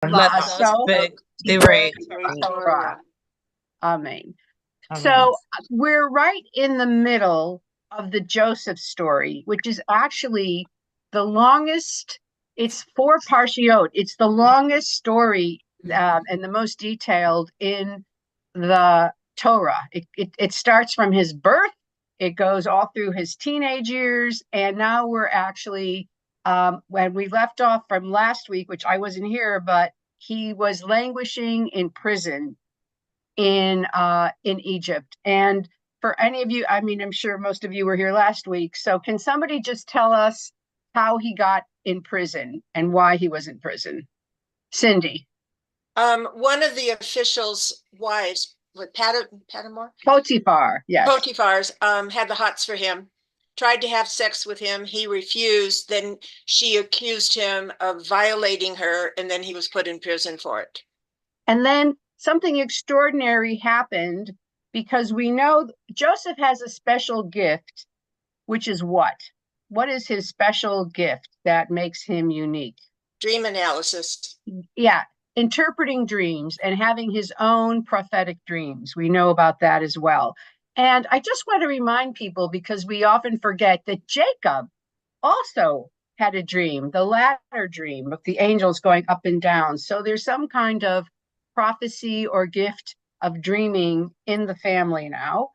Let us the Torah. Amen. So we're right in the middle of the Joseph story, which is actually the longest. It's 4 parshiot. It's the longest story and the most detailed in the Torah. It starts from his birth. It goes all through his teenage years. And now we're actually, when we left off from last week, which I wasn't here, but he was languishing in prison in Egypt. And for any of you, I mean, I'm sure most of you were here last week. So can somebody just tell us how he got in prison and why he was in prison? Cindy. One of the officials' wives, with Patamore? Potiphar, yes. Potiphar's had the hots for him, tried to have sex with him. He refused. Then she accused him of violating her, and then he was put in prison for it. And then something extraordinary happened, because we know Joseph has a special gift, which is what? What is his special gift that makes him unique? Dream analysis. Yeah, interpreting dreams and having his own prophetic dreams. We know about that as well. And I just want to remind people, because we often forget, that Jacob also had a dream, the latter dream of the angels going up and down. So there's some kind of prophecy or gift of dreaming in the family now.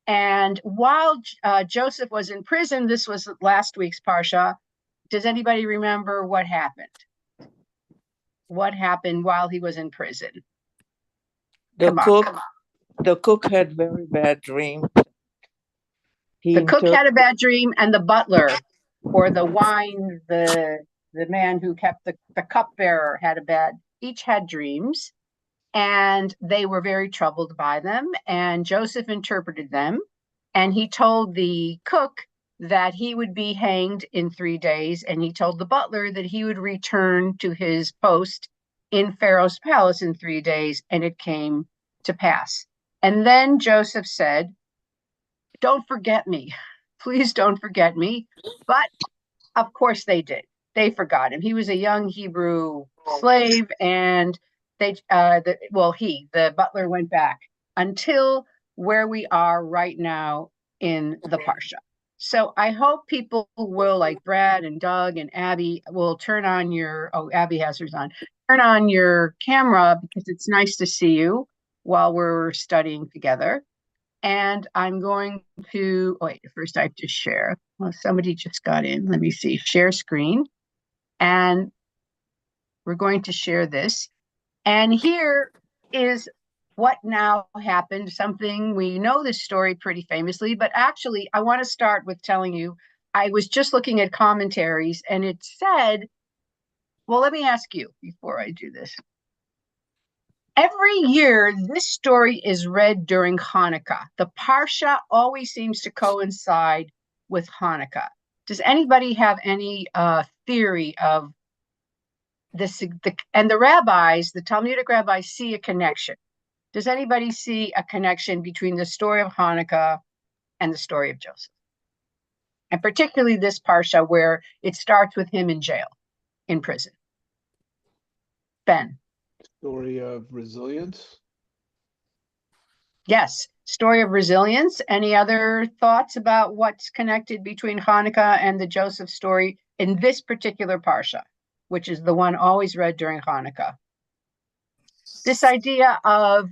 And while Joseph was in prison, this was last week's Parsha. Does anybody remember what happened? What happened while he was in prison? The cook had very bad dreams. The cook had a bad dream, and the butler, or the wine, the man who kept the cupbearer each had dreams, and they were very troubled by them. And Joseph interpreted them, and he told the cook that he would be hanged in 3 days, and he told the butler that he would return to his post in Pharaoh's palace in 3 days, and it came to pass. And then Joseph said, "Don't forget me. Please don't forget me." But of course they did. They forgot him. He was a young Hebrew slave, and the butler went back until where we are right now in the Parsha. So I hope people will, like Brad and Doug and Abby, will turn on Abby has hers on. Turn on your camera, because it's nice to see you while we're studying together. And I'm going to, first I have to share. Well, somebody just got in. Let me see, share screen. And we're going to share this. And here is what now happened. Something, we know this story pretty famously, but actually I want to start with telling you, I was just looking at commentaries, and it said, well, let me ask you before I do this. Every year, this story is read during Hanukkah. The Parsha always seems to coincide with Hanukkah. Does anybody have any theory of this? And the rabbis, the Talmudic rabbis, see a connection. Does anybody see a connection between the story of Hanukkah and the story of Joseph? And particularly this Parsha, where it starts with him in jail, in prison. Ben. Story of resilience. Yes, story of resilience. Any other thoughts about what's connected between Hanukkah and the Joseph story in this particular Parsha, which is the one always read during Hanukkah? This idea of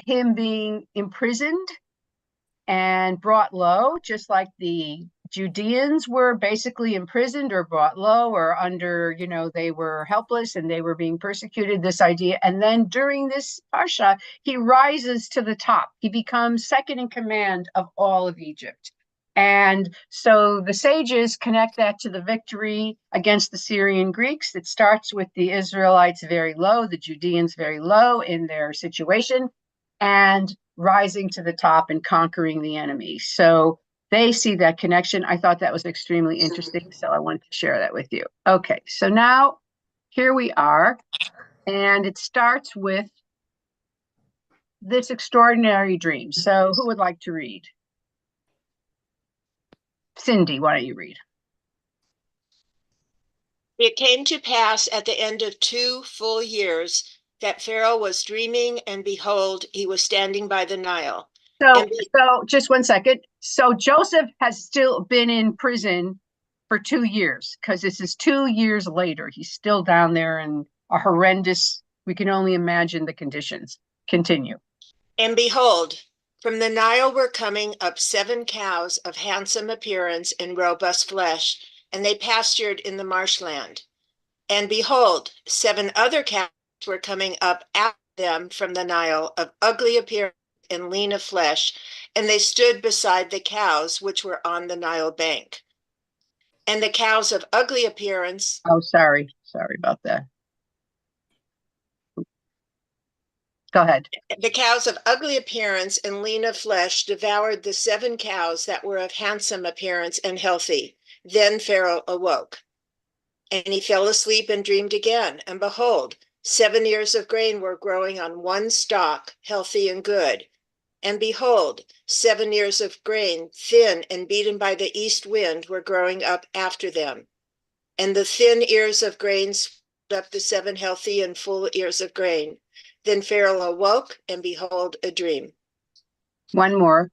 him being imprisoned and brought low, just like the Judeans were basically imprisoned or brought low, or under, they were helpless and they were being persecuted, this idea. And then during this Parsha, he rises to the top. He becomes second in command of all of Egypt. And so the sages connect that to the victory against the Syrian Greeks. It starts with the Israelites very low, the Judeans very low in their situation, and rising to the top and conquering the enemy. So they see that connection. I thought that was extremely interesting, so I wanted to share that with you. Okay, so now here we are, and it starts with this extraordinary dream. So who would like to read? Cindy, why don't you read? It came to pass at the end of 2 full years that Pharaoh was dreaming, and behold, he was standing by the Nile. So just 1 second. So Joseph has still been in prison for 2 years, because this is 2 years later. He's still down there in a horrendous, we can only imagine the conditions. Continue. And behold, from the Nile were coming up 7 cows of handsome appearance and robust flesh, and they pastured in the marshland. And behold, 7 other cows were coming up after them from the Nile, of ugly appearance and lean of flesh, and they stood beside the cows which were on the Nile bank. And the cows of ugly appearance. Oh, sorry about that. Go ahead. The cows of ugly appearance and lean of flesh devoured the 7 cows that were of handsome appearance and healthy. Then Pharaoh awoke, and he fell asleep and dreamed again. And behold, 7 ears of grain were growing on one stalk, healthy and good. And behold, 7 ears of grain, thin and beaten by the east wind, were growing up after them. And the thin ears of grain swallowed up the 7 healthy and full ears of grain. Then Pharaoh awoke, and behold, a dream. One more.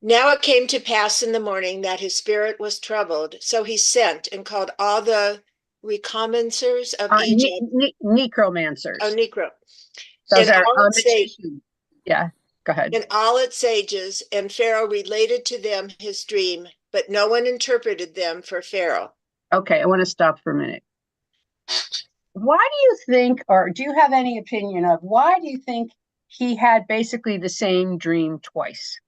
Now it came to pass in the morning that his spirit was troubled. So he sent and called all the recommencers of Egypt. Necromancers. Oh, necro. Those are magicians. Yeah, go ahead. And all its sages, and Pharaoh related to them his dream, but no one interpreted them for Pharaoh. Okay, I want to stop for a minute. Why do you think, or do you have any opinion of, why do you think he had basically the same dream twice?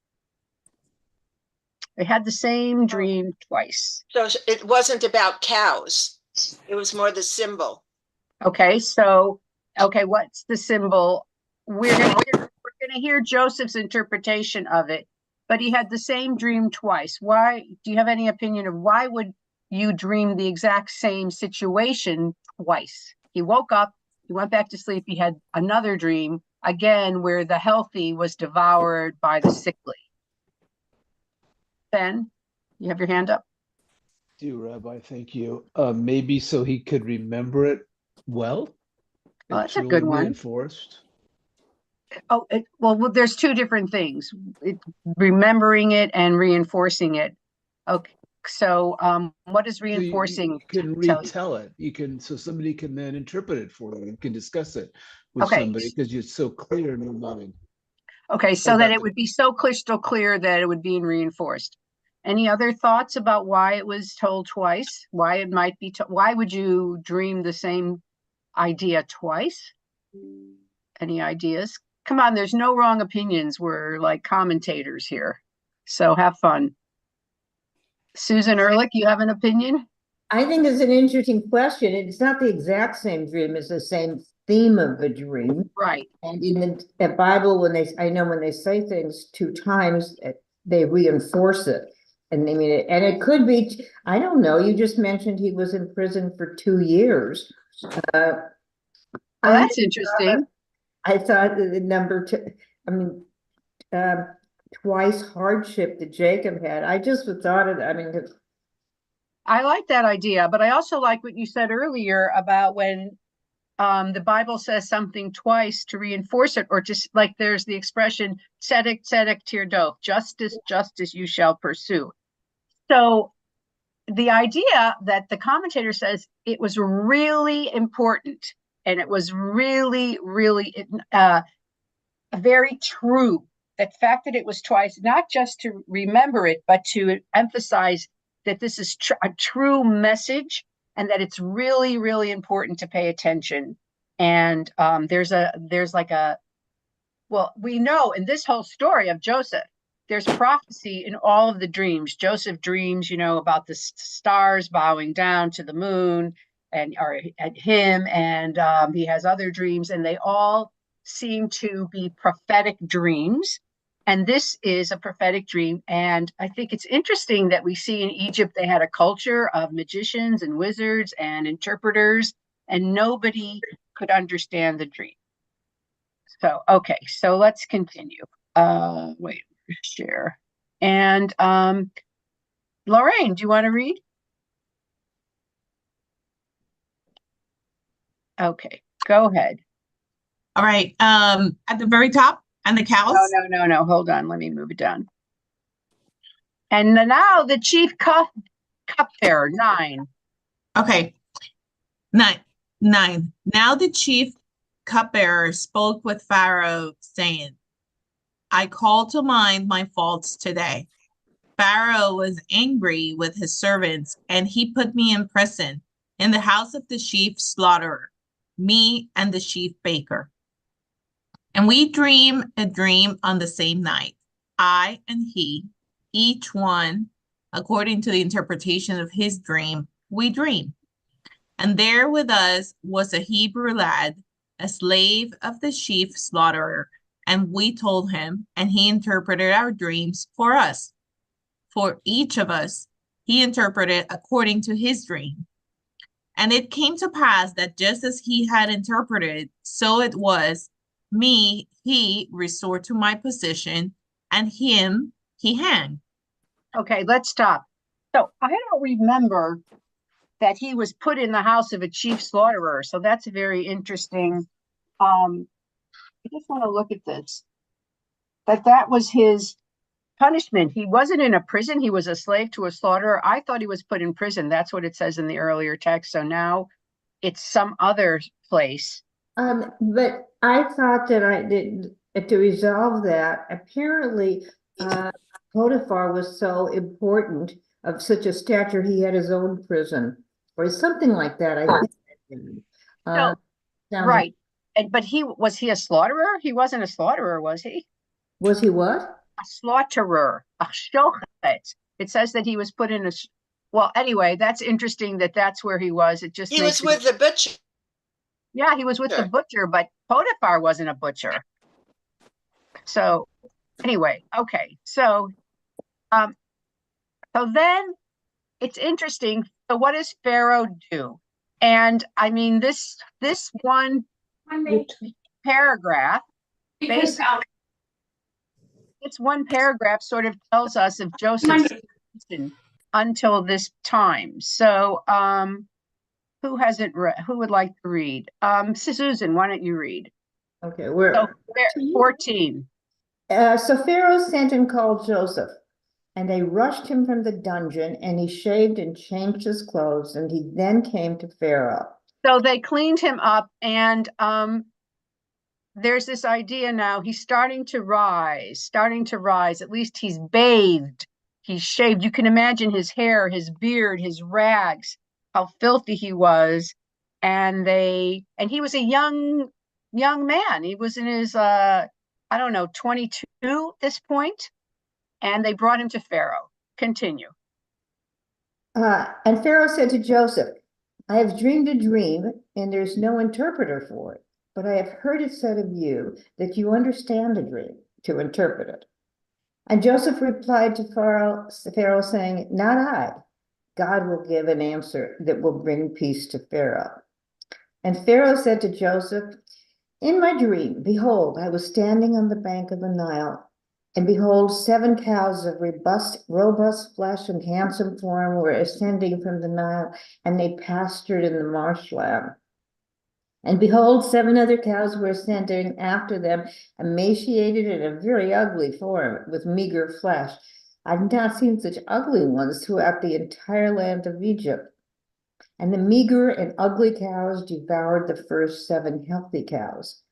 They had the same dream twice. So it wasn't about cows. It was more the symbol. Okay, so, what's the symbol? We're gonna hear Joseph's interpretation of it, but he had the same dream twice. Why? Do you have any opinion of why would you dream the exact same situation twice? He woke up, he went back to sleep, he had another dream, again, where the healthy was devoured by the sickly. Ben, you have your hand up? Do, Rabbi, thank you. Maybe so he could remember it well. Oh, that's a good one. Reinforced. Oh, well, there's 2 different things: remembering it and reinforcing it. Okay, so what is reinforcing? So you can retell it. You can, so somebody can then interpret it for you. You can discuss it with somebody because it's so clear in your mind. Okay, so that it would be so crystal clear that it would be reinforced. Any other thoughts about why it was told twice? Why it might be? Why would you dream the same idea twice? Any ideas? Come on, there's no wrong opinions. We're like commentators here, so have fun. Susan Ehrlich, you have an opinion? I think it's an interesting question. It's not the exact same dream, it's the same theme of a dream. Right. And in the Bible, when they say things 2 times, they reinforce it. And they mean it. And it could be, I don't know, you just mentioned he was in prison for 2 years. That's interesting. I thought the number 2, twice hardship that Jacob had. I just thought of, I like that idea, but I also like what you said earlier about when the Bible says something twice to reinforce it, or just like there's the expression tzedek tzedek tirdof, justice justice you shall pursue. So the idea that the commentator says it was really important, and it was really very true, that fact that it was twice, not just to remember it, but to emphasize that this is a true message, and that it's really important to pay attention. And we know in this whole story of Joseph, there's prophecy in all of the dreams. Joseph dreams, about the stars bowing down to the moon or at him, and he has other dreams, and they all seem to be prophetic dreams. And this is a prophetic dream. And I think it's interesting that we see in Egypt, they had a culture of magicians and wizards and interpreters, and nobody could understand the dream. So, okay, so let's continue. Share. And Lorraine, do you want to read? Okay, go ahead. All right. At the very top, and the cows. No. Hold on. Let me move it down. And now the chief cupbearer, 9. Okay. 9. Now the chief cupbearer spoke with Pharaoh, saying, I call to mind my faults today. Pharaoh was angry with his servants, and he put me in prison in the house of the chief slaughterer, me and the chief baker. And we dream a dream on the same night, I and he, each one according to the interpretation of his dream, we dream. And there with us was a Hebrew lad, a slave of the chief slaughterer, and we told him, and he interpreted our dreams for us. For each of us, he interpreted according to his dream. And it came to pass that just as he had interpreted, so it was, me, he restored to my position, and him, he hanged. Okay, let's stop. So I don't remember that he was put in the house of a chief slaughterer. So that's very interesting. I just want to look at this. That was his punishment. He wasn't in a prison. He was a slave to a slaughterer. I thought he was put in prison. That's what it says in the earlier text. So now it's some other place. But I thought that I did to resolve that. Apparently, Potiphar was so important, of such a stature, he had his own prison or something like that. I think. Right. But was he a slaughterer? He wasn't a slaughterer, was he? Was he what? A slaughterer, a shochet. It says that he was put in a. Well, anyway, that's interesting that that's where he was. It just he was with the butcher. Yeah, he was with the butcher, but Potiphar wasn't a butcher. So anyway, okay. So then it's interesting. So what does Pharaoh do? And I mean, this one paragraph, basically, it's one paragraph sort of tells us of Joseph's situation until this time. So who hasn't read? Who would like to read? Susan, why don't you read? Okay, we're 14. So Pharaoh sent and called Joseph, and they rushed him from the dungeon, and he shaved and changed his clothes, and he then came to Pharaoh. So they cleaned him up, and there's this idea now, he's starting to rise, at least he's bathed, he's shaved. You can imagine his hair, his beard, his rags, how filthy he was. And he was a young man. He was in his, 22 at this point. And they brought him to Pharaoh. Continue. And Pharaoh said to Joseph, I have dreamed a dream, and there's no interpreter for it. But I have heard it said of you that you understand the dream to interpret it. And Joseph replied to Pharaoh saying, not I. God will give an answer that will bring peace to Pharaoh. And Pharaoh said to Joseph, in my dream, behold, I was standing on the bank of the Nile, and behold, 7 cows of robust flesh and handsome form were ascending from the Nile, and they pastured in the marshland. And behold, 7 other cows were ascending after them, emaciated in a very ugly form, with meager flesh. I've not seen such ugly ones throughout the entire land of Egypt. And the meager and ugly cows devoured the first 7 healthy cows.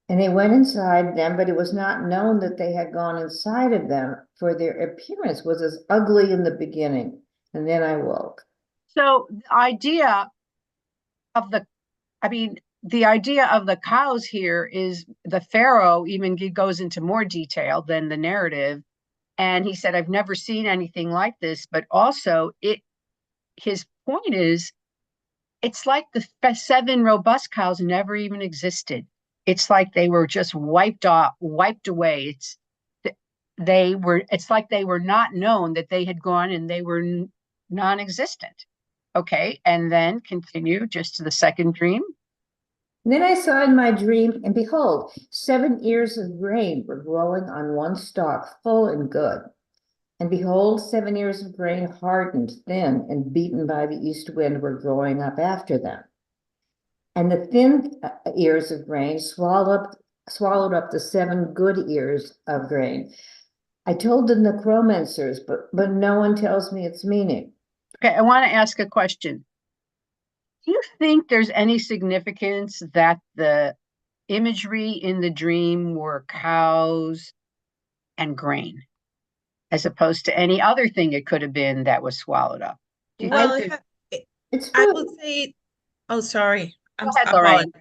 And they went inside them, but it was not known that they had gone inside of them, for their appearance was as ugly in the beginning. And then I woke. So the idea of the cows here is the Pharaoh even goes into more detail than the narrative. And he said, I've never seen anything like this, but also his point is, it's like the 7 robust cows never even existed. It's like they were just wiped away. It's like they were not known that they had gone, and they were non-existent. Okay, and then continue just to the second dream. And then I saw in my dream, and behold, 7 ears of grain were growing on one stalk, full and good. And behold, 7 ears of grain hardened, thin, and beaten by the east wind were growing up after them. and the thin ears of grain swallowed up the 7 good ears of grain. I told the necromancers, but no one tells me its meaning. Okay, I want to ask a question. Do you think there's any significance that the imagery in the dream were cows and grain, as opposed to any other thing it could have been that was swallowed up? Well, It's I food. would say, oh, sorry. Go ahead, Lorraine.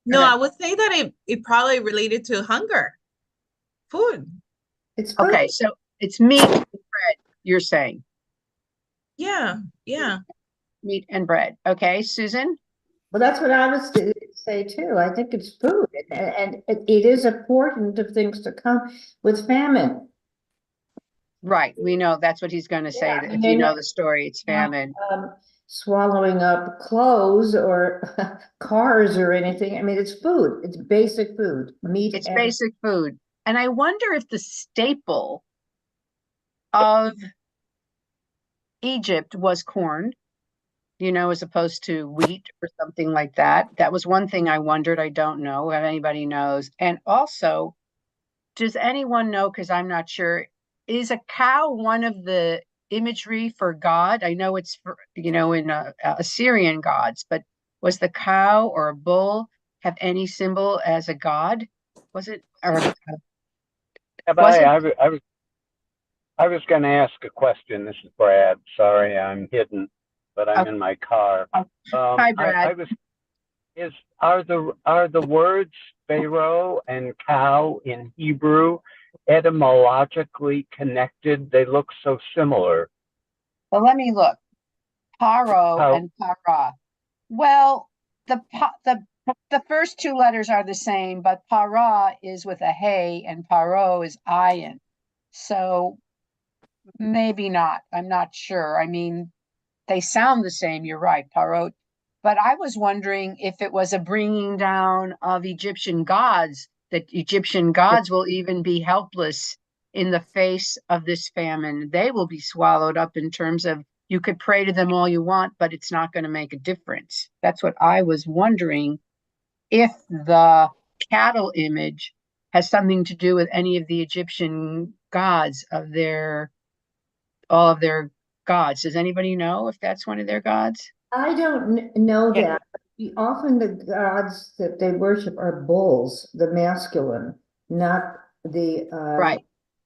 No, ahead. I would say that it probably related to hunger, food. It's food. Okay, so it's meat and bread, you're saying. Yeah, yeah. Meat and bread. Okay, Susan? Well, that's what I was to say too. I think it's food, and it is important of things to come with famine. Right, we know that's what he's going to say. Yeah, That I if mean, you know the story, it's famine. Swallowing up clothes or cars or anything. I mean, it's food. It's basic food, meat. It's and basic food. And I wonder if the staple of Egypt was corn, as opposed to wheat or something like that. That was one thing I wondered. I don't know if anybody knows. And also, does anyone know, because I'm not sure, is a cow one of the imagery for God? I know it's for, in Assyrian gods, but was the cow or a bull have any symbol as a god? Was it? Or was it? I was going to ask a question. This is Brad. Sorry, I'm hidden, but I'm in my car. Hi, Brad. Are the words Pharaoh and cow in Hebrew etymologically connected? They look so similar. Well, let me look. Paro and para. Well, the first 2 letters are the same, but para is with a hey and paro is ayin. So maybe not. I'm not sure. I mean, they sound the same. You're right, parot. But I was wondering if it was a bringing down of Egyptian gods, that Egyptian gods will even be helpless in the face of this famine. They will be swallowed up in terms of, you could pray to them all you want, but it's not going to make a difference. That's what I was wondering, if the cattle image has something to do with any of the Egyptian gods of all of their gods. Does anybody know if that's one of their gods? I don't know that. Often the gods that they worship are bulls, the masculine, not the right.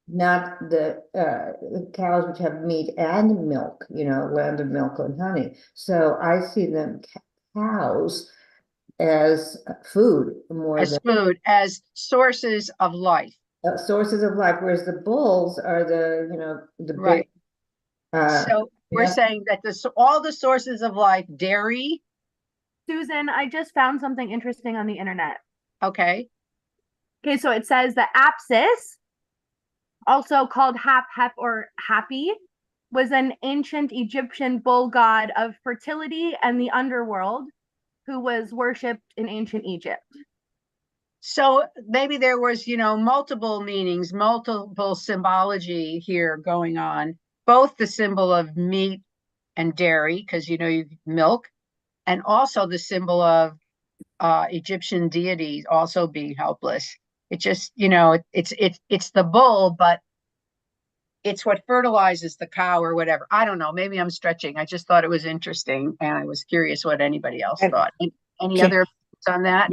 Not the cows which have meat and milk, land of milk and honey. So I see them cows as food more as than food, as sources of life. Sources of life, whereas the bulls are the right. Big, so we're saying that all the sources of life, dairy. Susan, I just found something interesting on the internet. Okay. Okay, so it says that Apsis, also called Hap or Happy, was an ancient Egyptian bull god of fertility and the underworld, who was worshipped in ancient Egypt. So maybe there was, multiple meanings, multiple symbology here going on, both the symbol of meat and dairy, because, you milk, and also the symbol of Egyptian deities also being helpless. It just, it's the bull, but it's what fertilizes the cow or whatever. I don't know. Maybe I'm stretching. I just thought it was interesting, and I was curious what anybody else thought. Any other on that?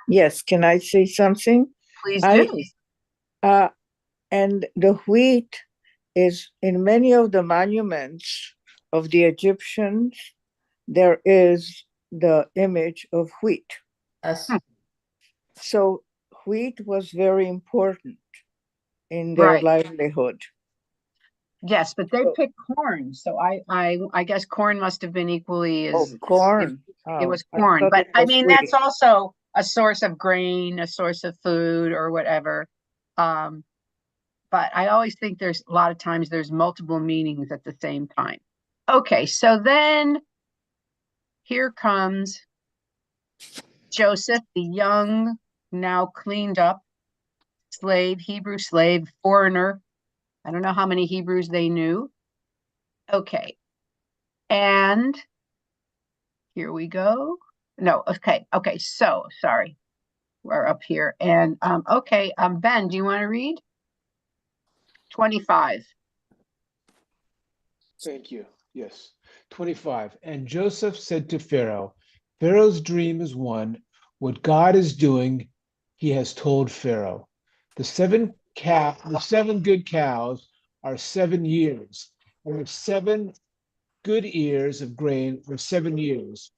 Yes. Can I say something? Please do. And the wheat is in many of the monuments of the Egyptians. There is the image of wheat. Yes. So wheat was very important in their livelihood. Yes, but they picked corn, so I guess corn must have been equally as corn. It was corn, but I mean wheat. That's also a source of grain, a source of food, or whatever. But I always think there's a lot of times there's multiple meanings at the same time. Okay, so then here comes Joseph, the young, now cleaned up slave, Hebrew slave, foreigner. I don't know how many Hebrews they knew. Okay. And here we go. No, okay, so, sorry. We're up here, and, okay, Ben, do you want to read? 25. Thank you. Yes. 25. And Joseph said to Pharaoh, Pharaoh's dream is one. What God is doing, he has told Pharaoh. The seven good cows are 7 years, and the 7 good ears of grain are 7 years.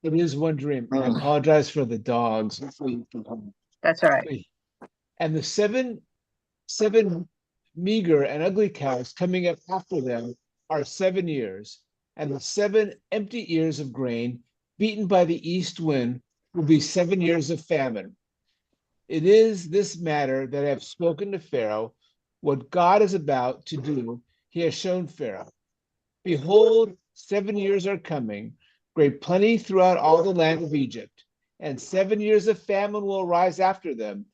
It is one dream. I apologize for the dogs. That's all right. And the seven meager and ugly cows coming up after them are 7 years, and the 7 empty ears of grain beaten by the east wind will be 7 years of famine. It is this matter that I have spoken to Pharaoh. What God is about to do, he has shown Pharaoh. Behold, 7 years are coming, great plenty throughout all the land of Egypt, and 7 years of famine will arise after them,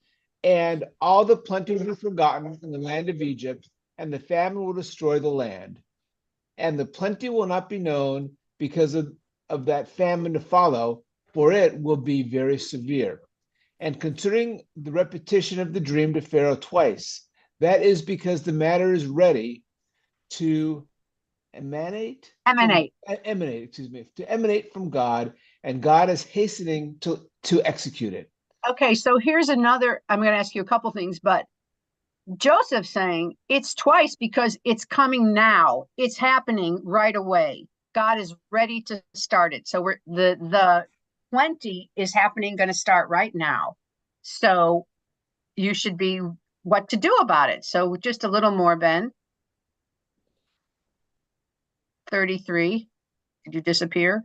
and all the plenty will be forgotten in the land of Egypt, and the famine will destroy the land. And the plenty will not be known because of that famine to follow, for it will be very severe. And considering the repetition of the dream to Pharaoh twice, that is because the matter is ready to emanate from God, and God is hastening to execute it. Okay, so here's another, I'm going to ask you a couple things, but Joseph saying it's twice because it's coming now. It's happening right away. God is ready to start it. So the plenty is happening, going to start right now. So you should be what to do about it. So just a little more, Ben. 33. Did you disappear?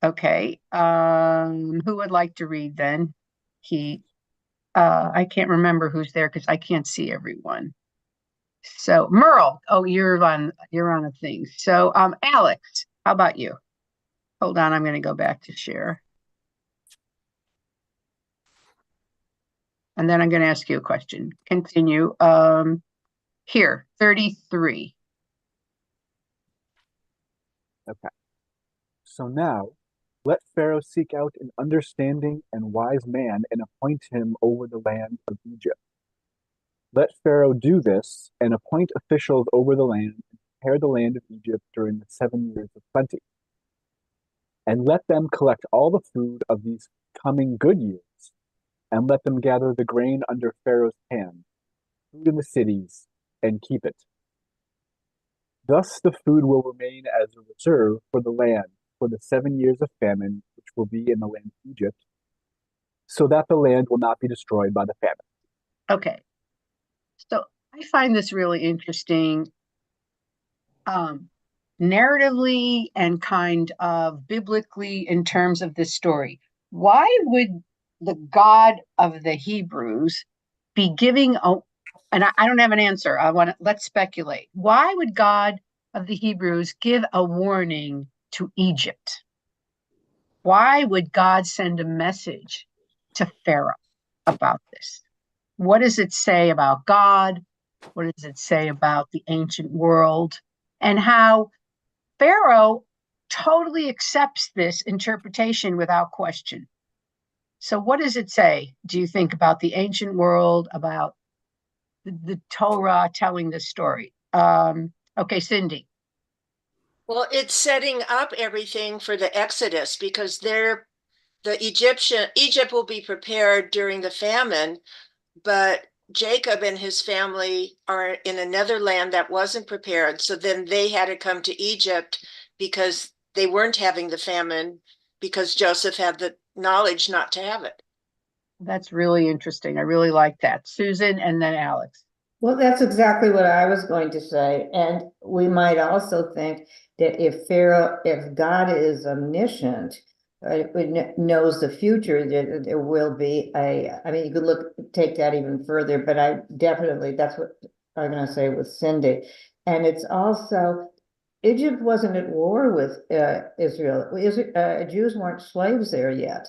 Okay. Who would like to read then? I can't remember who's there because I can't see everyone. So Merle, oh, you're on a thing. So Alex, how about you? Hold on, I'm going to go back to share. And then I'm going to ask you a question. Continue. Here, 33. Okay. So now, let Pharaoh seek out an understanding and wise man and appoint him over the land of Egypt. Let Pharaoh do this and appoint officials over the land and prepare the land of Egypt during the 7 years of plenty. And let them collect all the food of these coming good years, and let them gather the grain under Pharaoh's hand, food in the cities, and keep it. Thus the food will remain as a reserve for the land for the 7 years of famine, which will be in the land of Egypt, so that the land will not be destroyed by the famine. Okay. So I find this really interesting, narratively and kind of biblically in terms of this story. Why would the God of the Hebrews be giving and I don't have an answer. Let's speculate. Why would God of the Hebrews give a warning to Egypt? Why would God send a message to Pharaoh about this? What does it say about God? What does it say about the ancient world? And how Pharaoh totally accepts this interpretation without question. So what does it say, do you think, about the ancient world, about the Torah telling this story? Okay, Cindy. Well, it's setting up everything for the Exodus, because Egypt will be prepared during the famine, but Jacob and his family are in another land that wasn't prepared. So then they had to come to Egypt because they weren't having the famine, because Joseph had the knowledge not to have it. That's really interesting. I really like that. Susan, and then Alex. Well, that's exactly what I was going to say. And we might also think that if God is omniscient, knows the future, that there will be you could take that even further, but that's what I'm going to say with Cindy. And it's also, Egypt wasn't at war with Israel. Jews weren't slaves there yet.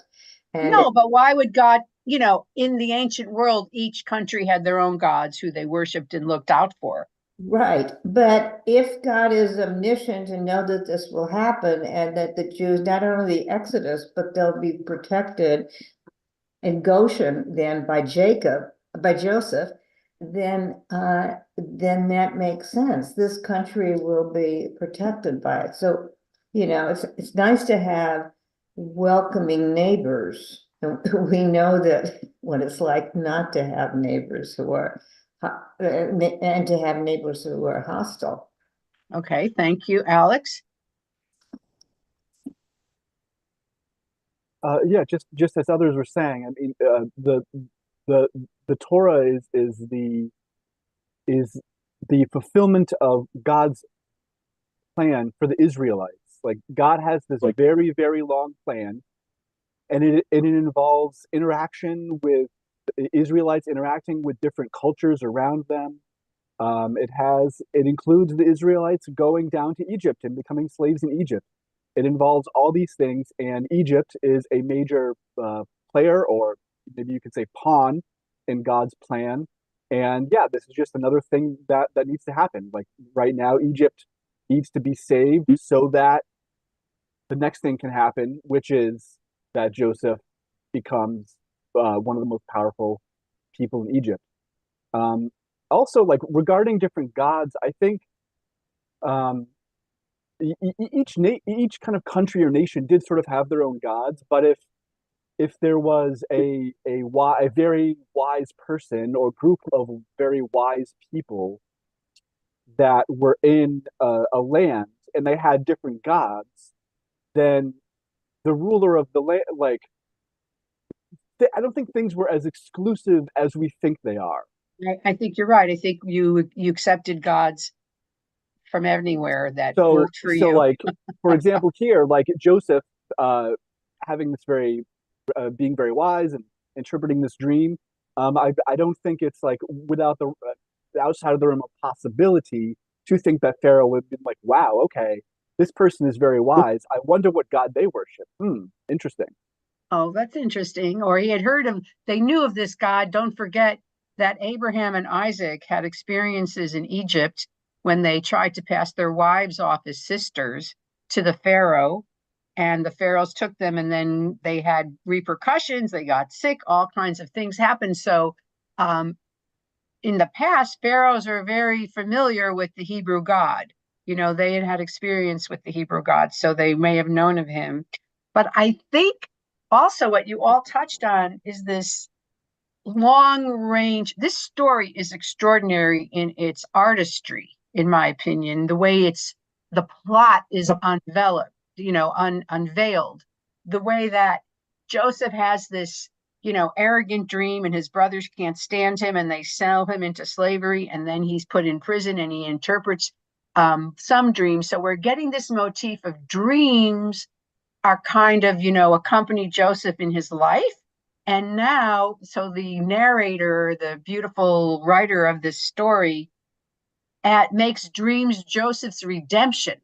And no, but why would God, in the ancient world, each country had their own gods who they worshipped and looked out for. Right, but if God is omniscient and know that this will happen and that the Jews, not only the Exodus, but they'll be protected in Goshen then by Joseph, then that makes sense. This country will be protected by it. So, it's nice to have welcoming neighbors. And we know that what it's like not to have neighbors who are and to have neighbors who are hostile. Okay, thank you, Alex. Yeah, just as others were saying, I mean, the Torah is the fulfillment of God's plan for the Israelites. Like God has this very, very long plan, and it involves interaction with Israelites interacting with different cultures around them. It includes the Israelites going down to Egypt and becoming slaves in Egypt. It involves all these things, and Egypt is a major player, or maybe you could say pawn, in God's plan. And yeah, this is just another thing that needs to happen. Like right now, Egypt needs to be saved so that the next thing can happen, which is that Joseph becomes one of the most powerful people in Egypt. Um, Also, like regarding different gods, I think um, each kind of country or nation did sort of have their own gods. But if there was a very wise person or group of very wise people that were in a land and they had different gods, then the ruler of the land, like I don't think things were as exclusive as we think they are. I think you're right. I think you accepted gods from anywhere that So worked for you. like for example here, like Joseph having this very being very wise and interpreting this dream. I don't think it's like without the outside of the realm of possibility to think that Pharaoh would have been like, wow, okay, this person is very wise. I wonder what God they worship. Interesting. Oh, that's interesting. Or he had heard of, they knew of this God. Don't forget that Abraham and Isaac had experiences in Egypt when they tried to pass their wives off as sisters to the Pharaoh. And the Pharaohs took them, and then they had repercussions. They got sick, all kinds of things happened. So, in the past, Pharaohs are very familiar with the Hebrew God. They had experience with the Hebrew God, so they may have known of him. But I think also what you all touched on is this long range. This story is extraordinary in its artistry, in my opinion. The way the plot is unveiled, unveiled. The way that Joseph has this, arrogant dream, and his brothers can't stand him, and they sell him into slavery, and then he's put in prison, and he interprets some dreams. So we're getting this motif of dreams are kind of, accompany Joseph in his life. And now, so the narrator, the beautiful writer of this story, makes dreams Joseph's redemption,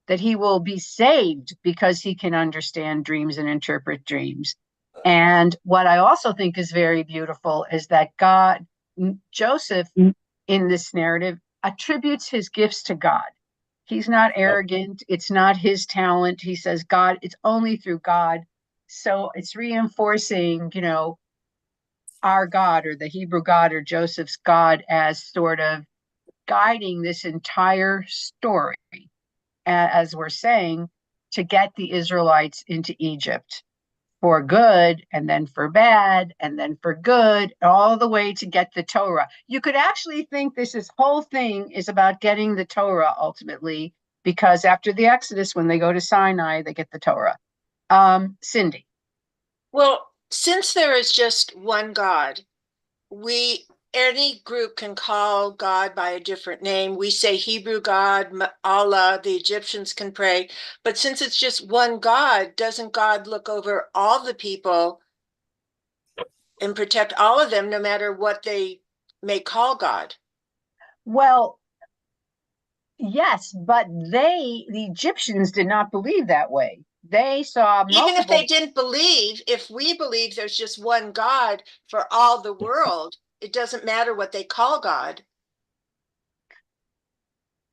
that he will be saved because he can understand dreams and interpret dreams. And what I also think is very beautiful is that Joseph, in this narrative, attributes his gifts to God. He's not arrogant. It's not his talent. He says, God, it's only through God. So it's reinforcing, our God, or the Hebrew God, or Joseph's God, as sort of guiding this entire story, as we're saying, to get the Israelites into Egypt for good, and then for bad, and then for good, all the way to get the Torah. You could actually think this whole thing is about getting the Torah ultimately, because after the Exodus, when they go to Sinai, they get the Torah. Cindy. Well, since there is just one God, any group can call God by a different name. We say Hebrew God, Allah, the Egyptians can pray. But since it's just one God, doesn't God look over all the people and protect all of them, no matter what they may call God? Well, yes, but the Egyptians did not believe that way. They saw multiple. Even if they didn't believe, if we believe there's just one God for all the world, it doesn't matter what they call God.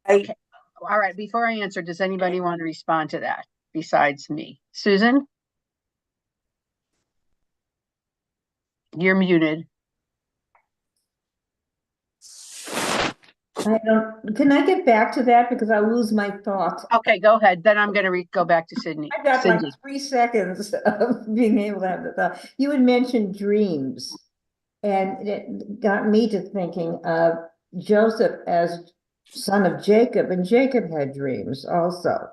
Okay. All right. Before I answer, does anybody want to respond to that besides me? Susan? You're muted. Can I get back to that? Because I lose my thoughts. Okay, go ahead. Then I'm going to go back to Sydney. I got Cindy. like 3 seconds of being able to have the thought. You had mentioned dreams, and it got me to thinking of Joseph as son of Jacob, and Jacob had dreams also.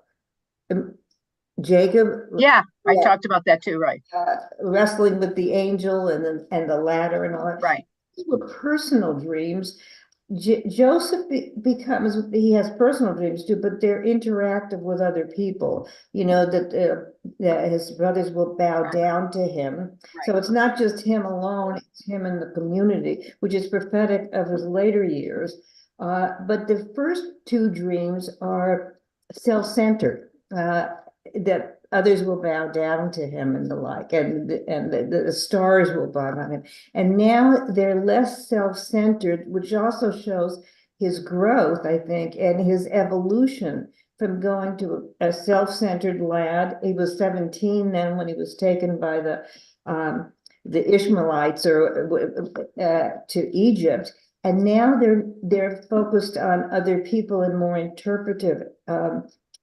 Jacob, Yeah, I talked about that too, right? Wrestling with the angel and the ladder and all that. Right. These were personal dreams. Joseph becomes, he has personal dreams too, but they're interactive with other people, you know, that his brothers will bow down to him. Right. So it's not just him alone, it's him and the community, which is prophetic of his later years. But the first 2 dreams are self-centered, that others will bow down to him and the like, and the stars will bow down him. And now they're less self-centered, which also shows his growth, I think, and his evolution from going to a self-centered lad. He was 17 then when he was taken by the Ishmaelites to Egypt. And now they're focused on other people and more interpretive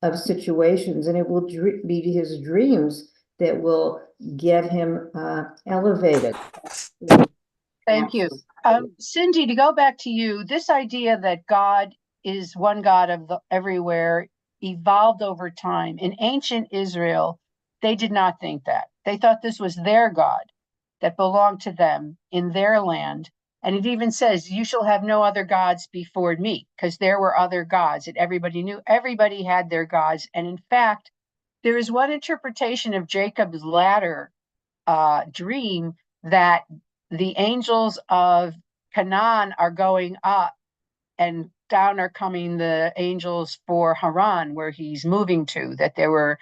of situations, and it will be his dreams that will get him elevated. Thank you. Cindy, to go back to you, this idea that God is one God of everywhere evolved over time. In ancient Israel, they did not think that. They thought this was their God that belonged to them in their land. And it even says, you shall have no other gods before me, because there were other gods that everybody knew. Everybody had their gods. And in fact, there is one interpretation of Jacob's ladder dream that the angels of Canaan are going up and down are coming the angels for Haran, where he's moving to, that there were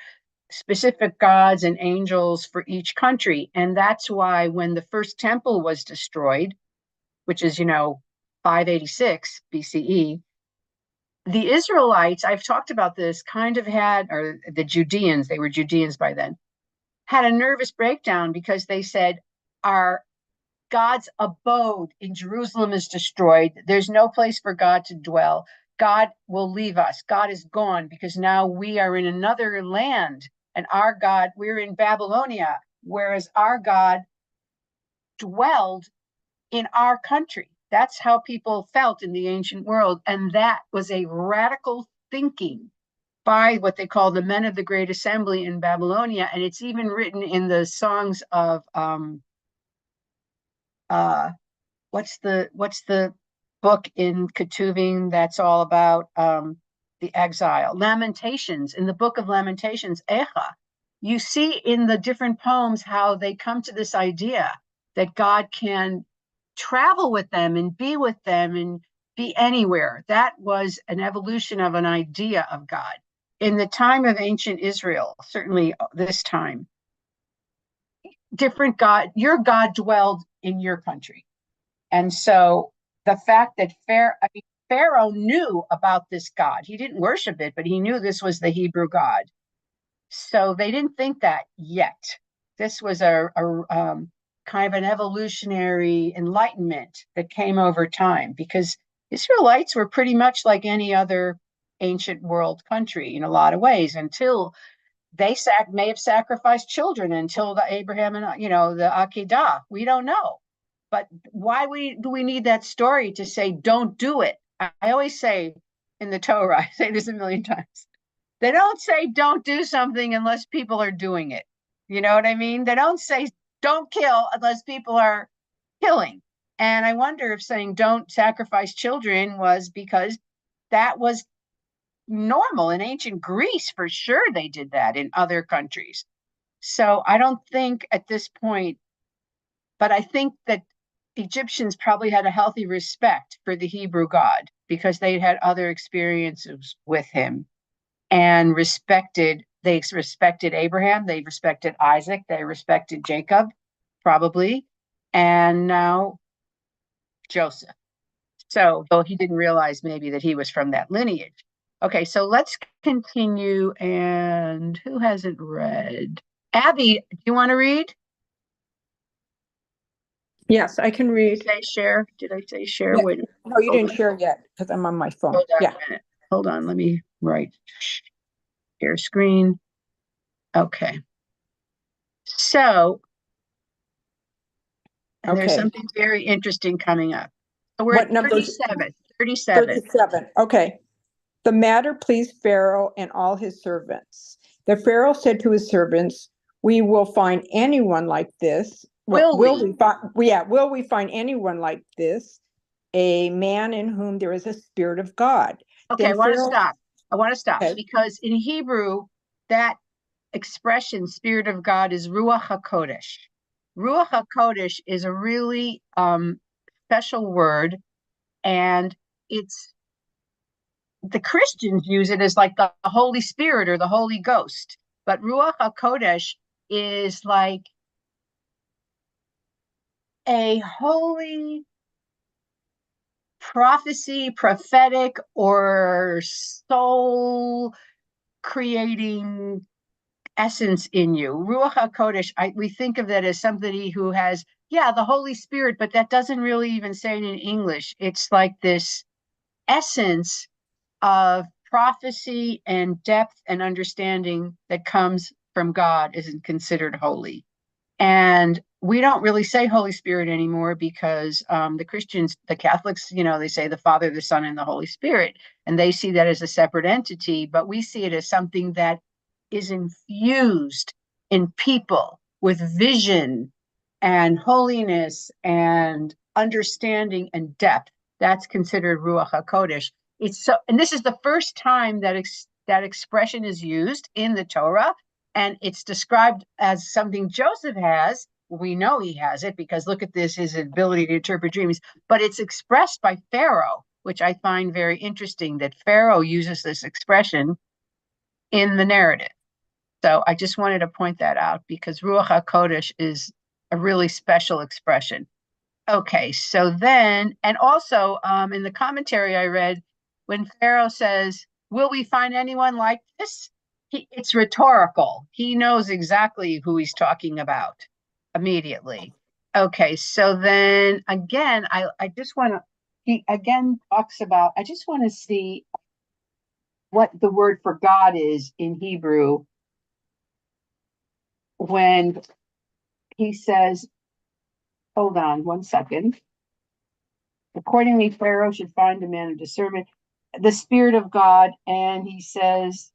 specific gods and angels for each country. And that's why when the first temple was destroyed, which is, 586 BCE, the Israelites, I've talked about this, kind of had, or the Judeans, they were Judeans by then, had a nervous breakdown because they said, our God's abode in Jerusalem is destroyed. There's no place for God to dwell. God will leave us. God is gone because now we are in another land, and our God, we're in Babylonia, whereas our God dwelled in our country. That's how people felt in the ancient world. And that was a radical thinking by what they call the men of the Great Assembly in Babylonia. And it's even written in the songs of, what's the book in Ketuvim that's all about the exile? Lamentations. In the book of Lamentations, Echa, you see in the different poems how they come to this idea that God can travel with them and be with them and be anywhere. That was an evolution of an idea of God. In the time of ancient Israel, certainly this time, different God, your God dwelled in your country. And so the fact that Pharaoh knew about this God, he didn't worship it, but he knew this was the Hebrew God. So they didn't think that yet. This was a kind of an evolutionary enlightenment that came over time, because Israelites were pretty much like any other ancient world country in a lot of ways, until they may have sacrificed children until the Abraham and, the Akedah. We don't know. But why do we need that story to say, don't do it? I always say in the Torah, I say this a million times, they don't say don't do something unless people are doing it. You know what I mean? They don't say don't kill unless people are killing. And I wonder if saying don't sacrifice children was because that was normal in ancient Greece. For sure they did that in other countries. So I don't think at this point, but I think that Egyptians probably had a healthy respect for the Hebrew God because they'd had other experiences with him and they respected Abraham, they respected Isaac, they respected Jacob, probably, and now Joseph. So, though he didn't realize maybe that he was from that lineage. Okay, so let's continue. And who hasn't read? Abby, do you want to read? Yes, I can read. Say share. Did I say share? Yeah. Wait. No, you didn't share yet because I'm on my phone. Hold on Yeah. a minute. Hold on. Let me write. Share screen. Okay. So, and there's Okay. something very interesting coming up. So we're What at number? 37. 37. 37. Okay. The matter pleased Pharaoh and all his servants. The Pharaoh said to his servants, "We will find anyone like this. Will we find anyone like this? A man in whom there is a spirit of God." Okay, Then I want to Pharaoh, stop. I want to stop okay. because in Hebrew, that expression, Spirit of God, is Ruach HaKodesh. Ruach HaKodesh is a really special word, and it's the Christians use it as like the Holy Spirit or the Holy Ghost. But Ruach HaKodesh is like a holy prophecy, prophetic, or soul creating essence in you. Ruach HaKodesh, we think of that as somebody who has, the Holy Spirit, but that doesn't really even say it in English. It's like this essence of prophecy and depth and understanding that comes from God isn't considered holy. And we don't really say Holy Spirit anymore because the Christians, the Catholics, they say the Father, the Son, and the Holy Spirit. And they see that as a separate entity, but we see it as something that is infused in people with vision and holiness and understanding and depth. That's considered Ruach HaKodesh. And this is the first time that that expression is used in the Torah. And it's described as something Joseph has. We know he has it because look at this, his ability to interpret dreams. But it's expressed by Pharaoh, which I find very interesting that Pharaoh uses this expression in the narrative. So I just wanted to point that out because Ruach HaKodesh is a really special expression. Okay, so then, and also in the commentary I read, when Pharaoh says, "Will we find anyone like this?" It's rhetorical. He knows exactly who he's talking about immediately. Okay, so then again, I just want to, he again talks about, I just want to see what the word for God is in Hebrew when he says, hold on one second. Accordingly, Pharaoh should find a man of discernment, the Spirit of God, and he says,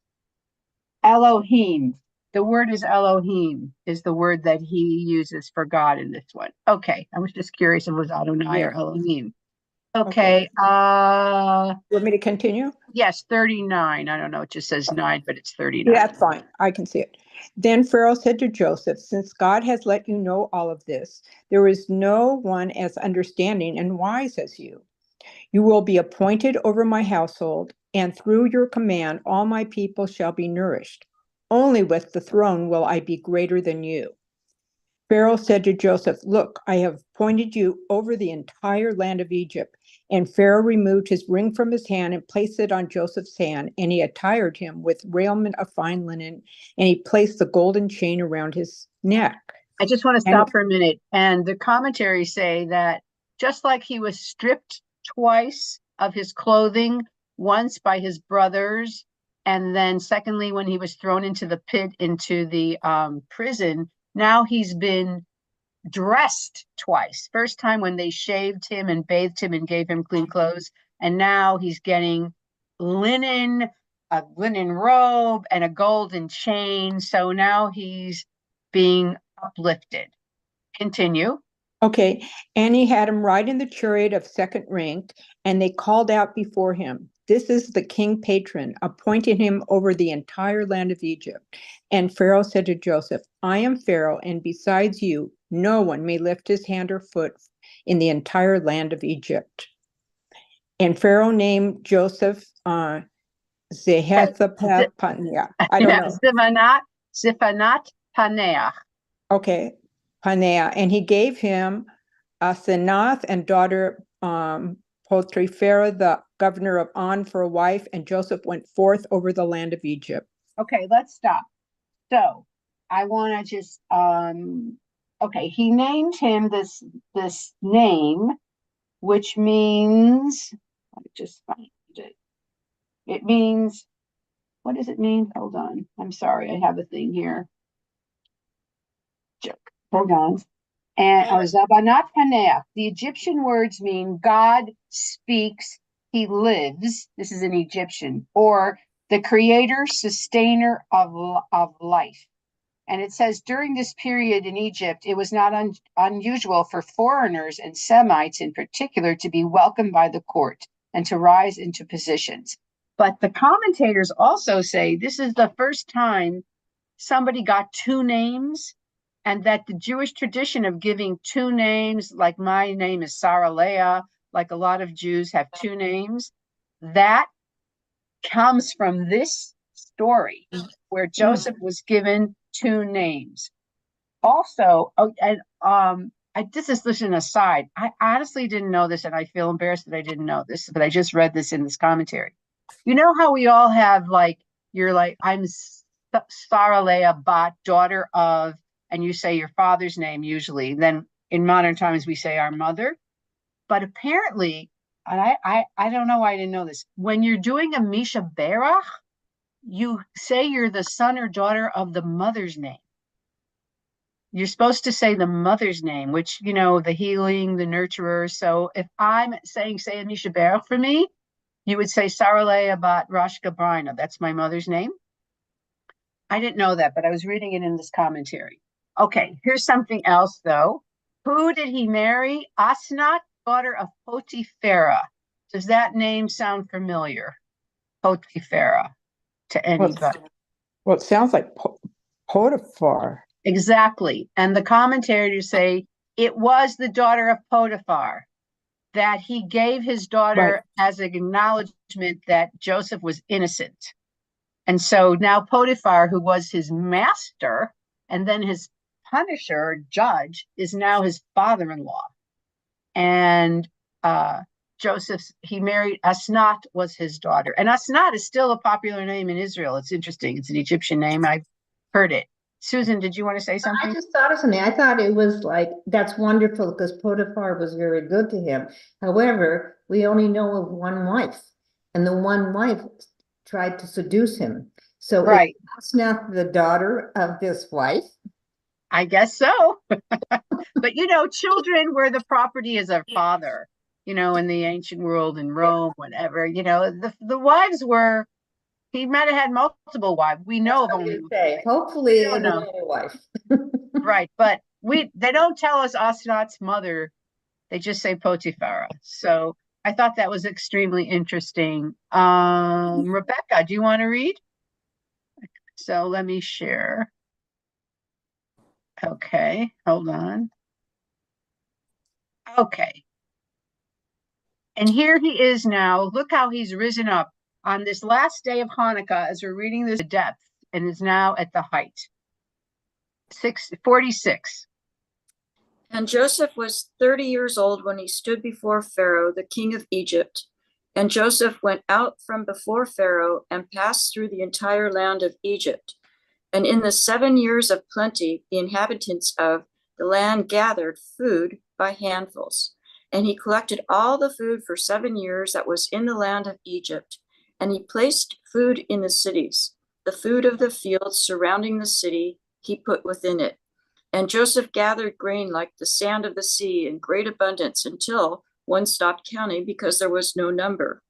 Elohim. The word is Elohim, is the word that he uses for God in this one. Okay, I was just curious if it was Adonai or Elohim. Okay. You want me to continue? Yes, 39. I don't know, it just says 9, but it's 39. Yeah, that's fine. I can see it. Then Pharaoh said to Joseph, "Since God has let you know all of this, there is no one as understanding and wise as you. You will be appointed over my household, and through your command all my people shall be nourished. Only with the throne will I be greater than you." Pharaoh said to Joseph, "Look, I have appointed you over the entire land of Egypt." And Pharaoh removed his ring from his hand and placed it on Joseph's hand, and he attired him with raiment of fine linen, and he placed the golden chain around his neck. I just want to stop for a minute. And the commentaries say that just like he was stripped twice of his clothing, once by his brothers, and then secondly, when he was thrown into the pit, into the prison, now he's been dressed twice. First time when they shaved him and bathed him and gave him clean clothes, and now he's getting linen, a linen robe, and a golden chain. So now he's being uplifted. Continue. Okay, and he had him ride in the chariot of second rank, and they called out before him, "This is the king patron," appointing him over the entire land of Egypt. And Pharaoh said to Joseph, "I am Pharaoh, and besides you, no one may lift his hand or foot in the entire land of Egypt." And Pharaoh named Joseph Zehethapaneah. I don't know. Ziphanat Paneah. Okay, Paneah, and he gave him Asenath and daughter Potiphera, the governor of On, for a wife, and Joseph went forth over the land of Egypt. Okay, let's stop. So I want to just okay, he named him this name, which means, let me just find it. It means, what does it mean? Hold on. I'm sorry, I have a thing here. Hold on. And Zabanat Paneach. The Egyptian words mean God speaks, he lives. This is an Egyptian, or the creator, sustainer of life. And it says during this period in Egypt, it was not unusual for foreigners and Semites in particular to be welcomed by the court and to rise into positions. But the commentators also say this is the first time somebody got two names, and that the Jewish tradition of giving two names, like my name is Sarah Leah, like a lot of Jews have two names, that comes from this story where Joseph was given two names. Also, this is just an aside. I honestly didn't know this, and I feel embarrassed that I didn't know this, but I just read this in this commentary. You know how we all have, like, you're like, I'm Sarah Leah, daughter of, and you say your father's name usually. Then in modern times, we say our mother. But apparently, and I don't know why I didn't know this, when you're doing a Misha Berach, you say you're the son or daughter of the mother's name. You're supposed to say the mother's name, which, you know, the healing, the nurturer. So if I'm saying, say a Misha Berach for me, you would say Sarah Leah bat Rashka Brina. That's my mother's name. I didn't know that, but I was reading it in this commentary. Okay, here's something else, though. Who did he marry? Asnat, daughter of Potiphera. Does that name sound familiar? Potiphera to anybody? Well, it sounds like Potiphar. Exactly. And the commentators say it was the daughter of Potiphar, that he gave his daughter as an acknowledgement that Joseph was innocent. And so now Potiphar, who was his master and then his punisher, judge, is now his father-in-law. And he married Asnat, was his daughter. And Asnat is still a popular name in Israel. It's interesting. It's an Egyptian name. I've heard it. Susan, did you want to say something? I just thought of something. I thought it was like, that's wonderful because Potiphar was very good to him. However, we only know of one wife, and the one wife tried to seduce him. So that's not the daughter of this wife. I guess so. But, you know, children were the property of their father, you know, in the ancient world, in Rome, whatever, you know, the wives were, he might have had multiple wives. We know of only one. Hopefully it was only a wife. Right. But they don't tell us Asnat's mother. They just say Potiphar. So I thought that was extremely interesting. Rebecca, do you want to read? So let me share. Okay, hold on. Okay. And here he is now. Look how he's risen up on this last day of Hanukkah as we're reading this depth, and is now at the height. 46. And Joseph was 30 years old when he stood before Pharaoh, the king of Egypt. And Joseph went out from before Pharaoh and passed through the entire land of Egypt. And in the 7 years of plenty, the inhabitants of the land gathered food by handfuls. And he collected all the food for 7 years that was in the land of Egypt. And he placed food in the cities. The food of the fields surrounding the city he put within it. And Joseph gathered grain like the sand of the sea in great abundance until one stopped counting because there was no number.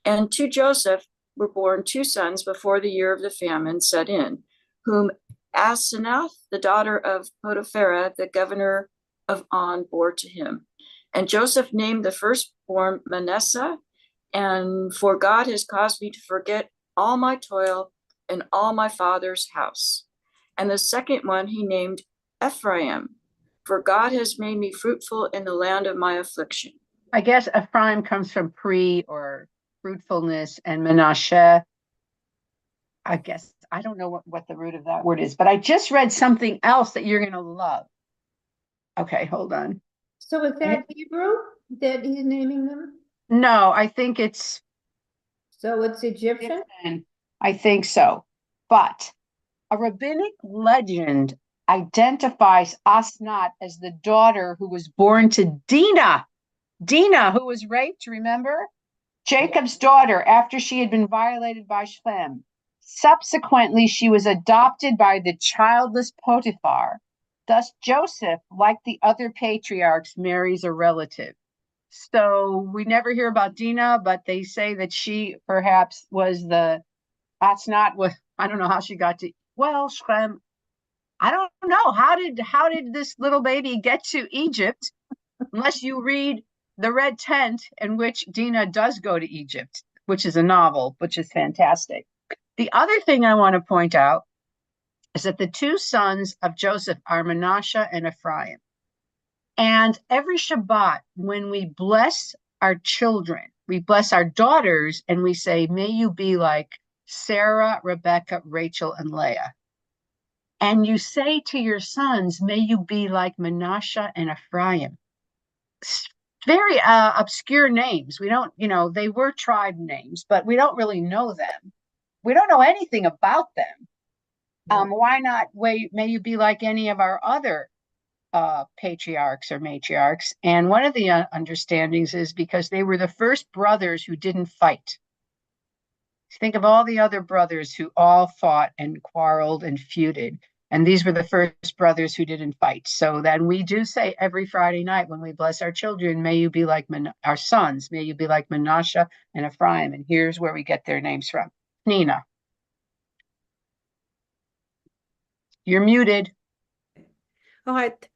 And to Joseph were born 2 sons before the year of the famine set in, whom Asenath, the daughter of Potiphera, the governor of On, bore to him. And Joseph named the firstborn Manasseh, and for God has caused me to forget all my toil and all my father's house. And the second one he named Ephraim, for God has made me fruitful in the land of my affliction. I guess Ephraim comes from or fruitfulness, and Menashe, I guess, I don't know what the root of that word is, but I just read something else that you're going to love. Okay, hold on. So is that Hebrew that he's naming them? No, I think it's So it's Egyptian? I think so. But a rabbinic legend identifies Asnat as the daughter who was born to Dinah. Dinah, who was raped, remember? Jacob's daughter, after she had been violated by Shem. Subsequently, she was adopted by the childless Potiphar. Thus, Joseph, like the other patriarchs, marries a relative. So we never hear about Dinah, but they say that she perhaps was that's not what, I don't know how she got to, well, Shem, I don't know. How did this little baby get to Egypt? Unless you read The Red Tent, in which Dinah does go to Egypt, which is a novel, which is fantastic. The other thing I want to point out is that the two sons of Joseph are Manasseh and Ephraim. And every Shabbat, when we bless our children, we bless our daughters, and we say, may you be like Sarah, Rebecca, Rachel, and Leah. And you say to your sons, may you be like Manasseh and Ephraim. Very obscure names. We don't, they were tribe names, but we don't really know them. We don't know anything about them. Why not? May you be like any of our other patriarchs or matriarchs. And one of the understandings is because they were the first brothers who didn't fight. Think of all the other brothers who all fought and quarreled and feuded. And these were the first brothers who didn't fight. So then we do say every Friday night when we bless our children, may you be like our sons, may you be like Manasseh and Ephraim. And here's where we get their names from. Nina. You're muted. All right.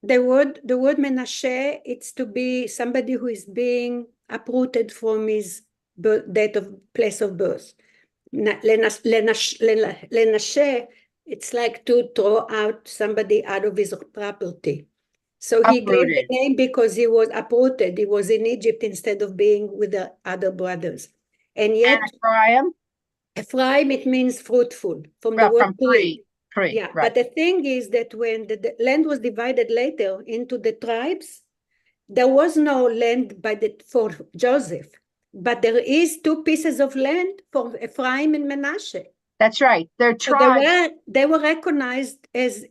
The word Menashe, it's to be somebody who is being uprooted from his date of place of birth. Lenashe, it's like to throw out somebody out of his property. So he gave the name because he was uprooted. He was in Egypt instead of being with the other brothers. And yet, Ephraim, it means fruitful from the word tree. Yeah, right. But the thing is that when the land was divided later into the tribes, there was no land for Joseph, but there is two pieces of land for Ephraim and Manasseh. That's right. They're tribes. So they were recognized as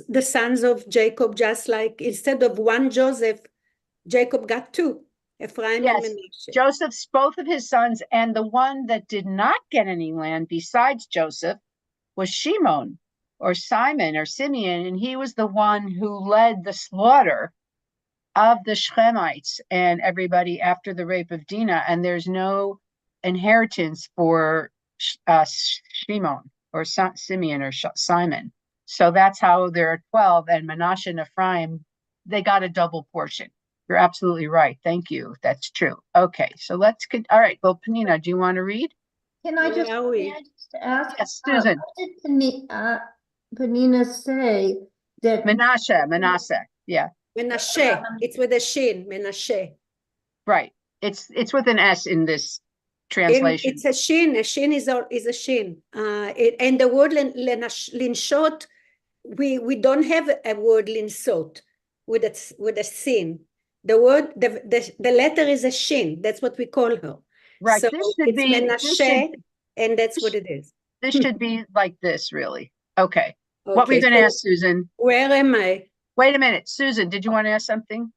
the sons of Jacob, just like instead of one Joseph, Jacob got two, Ephraim and Manasseh. Joseph's both of his sons, and the one that did not get any land besides Joseph was Shimon, or Simon, or Simeon, and he was the one who led the slaughter of the Shechemites and everybody after the rape of Dinah, and there's no inheritance for Shimon, or Simeon, or Simon. So that's how there are 12, and Manasseh and Ephraim, they got a double portion. You're absolutely right. Thank you. That's true. Okay, so let's all right. Well, Penina, do you want to read? Can I just ask? Yes, Susan. What did Penina say that Manasseh, yeah. Menashe, it's with a shin, Menashe. Right. It's with an S in this translation. It's a shin is a shin. And the word linshot, we don't have a word linshot with a sin. The word, the letter is a shin. That's what we call her. Right. So it's Menashe, and that's what it is. This should be like this, really. Okay. What were you going to ask, Susan? Where am I? Wait a minute. Susan, did you want to ask something?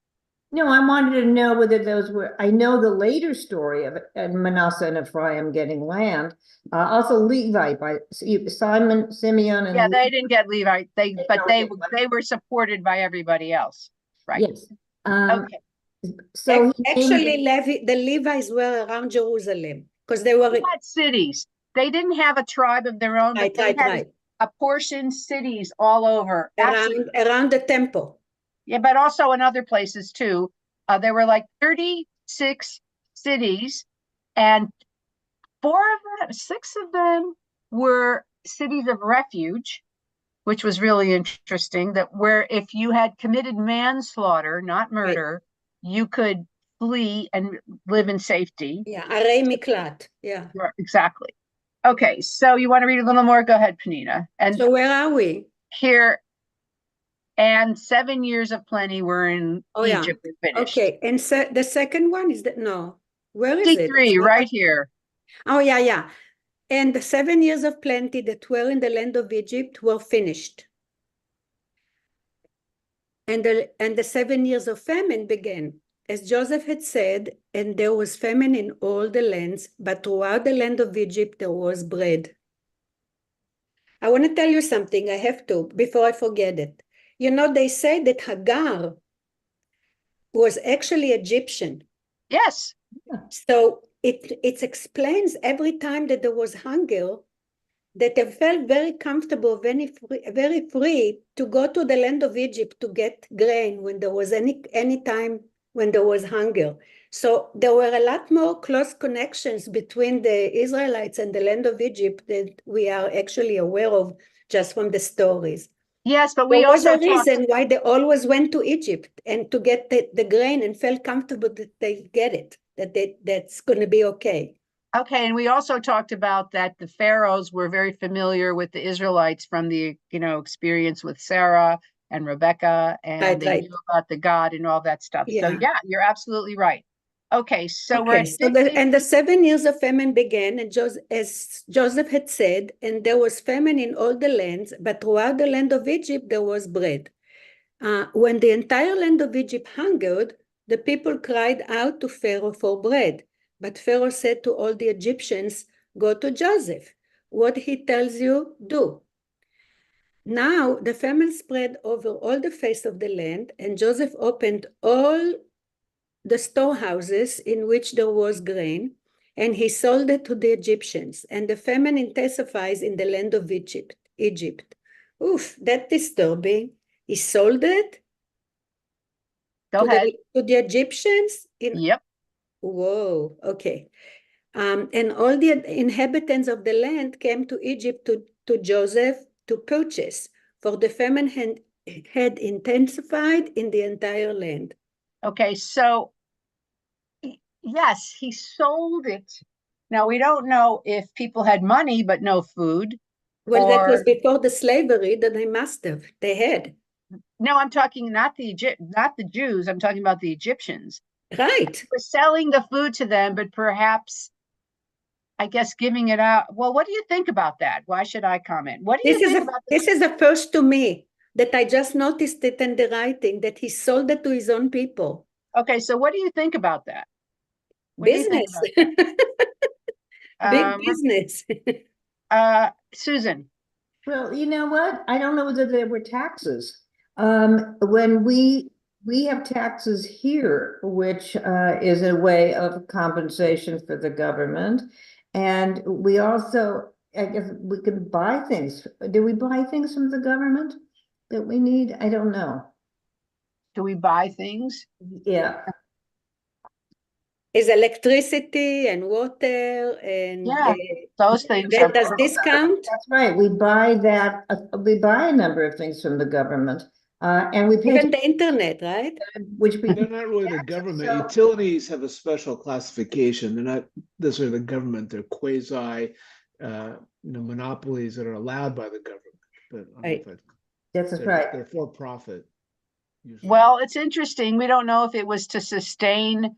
No, I wanted to know whether those were, I know the later story of Manasseh and Ephraim getting land. Also Levi by Simon, Simeon, and they didn't get Levi. They were supported by everybody else. Right. Yes. Okay. So actually, the Levites were around Jerusalem because they were had cities. They didn't have a tribe of their own, but they had apportioned cities all over around the temple. Yeah, but also in other places too. There were like 36 cities, and 6 of them were cities of refuge, which was really interesting. That where if you had committed manslaughter, not murder, you could flee and live in safety. Yeah, Arei Miklat. Yeah, exactly. Okay, so you want to read a little more? Go ahead, Penina. And so where are we? Here, and 7 years of plenty were in Egypt. Finished. Okay, and the second one is that no. Where is it? 53, right here. Oh, yeah. And the 7 years of plenty that were in the land of Egypt were finished. And the 7 years of famine began, as Joseph had said, and there was famine in all the lands, but throughout the land of Egypt there was bread. I want to tell you something, I have to, before I forget it. You know, they say that Hagar was actually Egyptian. Yes. So it explains every time that there was hunger, that they felt very comfortable, very free to go to the land of Egypt to get grain when there was any time when there was hunger. So there were a lot more close connections between the Israelites and the land of Egypt that we are actually aware of just from the stories. Yes, but we there was also a reason why they always went to Egypt and to get the grain and felt comfortable that they get it, that's going to be okay. Okay, and we also talked about that the pharaohs were very familiar with the Israelites from the, experience with Sarah and Rebecca, and they knew about the God and all that stuff. Yeah. So yeah, you're absolutely right. Okay, so Okay, we're the 7 years of famine began, and as Joseph had said, and there was famine in all the lands, but throughout the land of Egypt there was bread. When the entire land of Egypt hungered, the people cried out to Pharaoh for bread. But Pharaoh said to all the Egyptians, "Go to Joseph. What he tells you, do." Now the famine spread over all the face of the land, and Joseph opened all the storehouses in which there was grain, and he sold it to the Egyptians. And the famine intensifies in the land of Egypt. Oof, that's disturbing. He sold it Go ahead. to the Egyptians? Yep. Whoa, okay. And all the inhabitants of the land came to Egypt to Joseph to purchase, for the famine had intensified in the entire land. Okay, so yes, he sold it. Now, we don't know if people had money but no food. Well, that was before the slavery that they must have. They had. No, I'm talking not the Jews. I'm talking about the Egyptians. Right. We're selling the food to them, but perhaps, I guess, giving it out. Well, what do you think about that? Why should I comment? What do you think about this? Is a first to me that I just noticed it in the writing that he sold it to his own people. Okay, so what do you think about that? Business. Big business. Susan. Well, you know what? I don't know whether there were taxes. When we have taxes here, which is a way of compensation for the government. And we also, I guess we can buy things. Do we buy things from the government that we need? I don't know. Do we buy things? Yeah. Is electricity and water and those things. Does this count? That's right. We buy that. We buy a number of things from the government, and we pay even the internet, right? Which we they're not really the government. Utilities have a special classification. They're not necessarily the government. They're quasi, monopolies that are allowed by the government. But that's right. They're for profit. Usually. Well, it's interesting. We don't know if it was to sustain,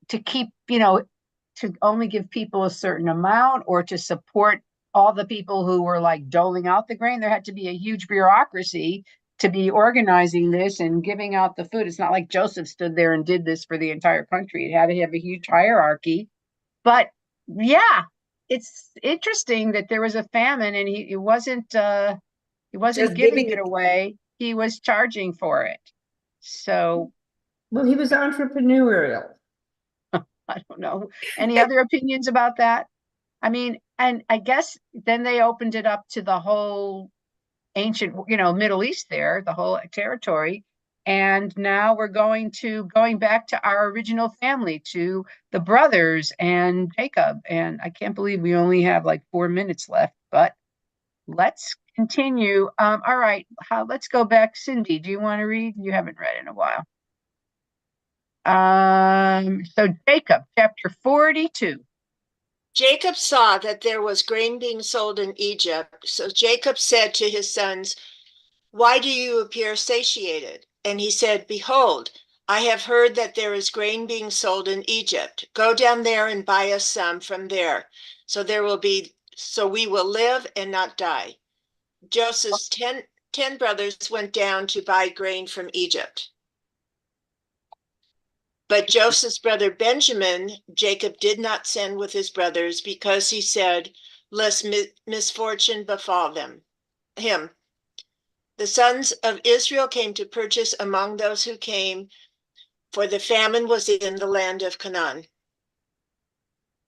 to keep, to only give people a certain amount or to support all the people who were like doling out the grain. There had to be a huge bureaucracy to be organizing this and giving out the food. It's not like Joseph stood there and did this for the entire country. It had to have a huge hierarchy. But yeah, it's interesting that there was a famine and he wasn't giving it away. He was charging for it. So, well, he was entrepreneurial. I don't know. Any other opinions about that? I mean, and I guess then they opened it up to the whole ancient, Middle East there, the whole territory. And now we're going back to our original family, to the brothers and Jacob. And I can't believe we only have like 4 minutes left, but let's continue. All right, let's go back. Cindy, do you want to read? You haven't read in a while. So Jacob, chapter 42. Jacob saw that there was grain being sold in Egypt. So Jacob said to his sons, "Why do you appear satiated?" And he said, "Behold, I have heard that there is grain being sold in Egypt. Go down there and buy us some from there. So we will live and not die. Joseph's 10 brothers went down to buy grain from Egypt. But Joseph's brother Benjamin, Jacob did not send with his brothers because he said, lest misfortune befall him. The sons of Israel came to purchase among those who came, for the famine was in the land of Canaan.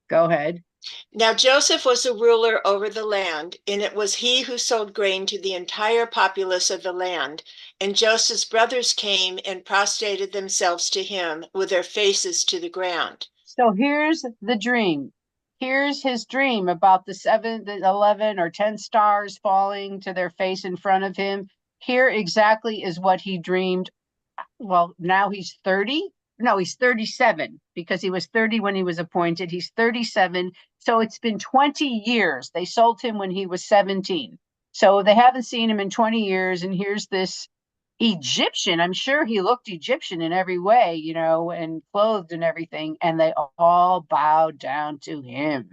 Go ahead. Now Joseph was the ruler over the land, and it was he who sold grain to the entire populace of the land. And Joseph's brothers came and prostrated themselves to him with their faces to the ground. So here's the dream. Here's his dream about the 11 or 10 stars falling to their face in front of him. Here exactly is what he dreamed. Well, now he's 30. No, he's 37 because he was 30 when he was appointed. He's 37. So it's been 20 years. They sold him when he was 17. So they haven't seen him in 20 years. And here's this Egyptian. I'm sure he looked Egyptian in every way, you know, and clothed and everything. And they all bowed down to him.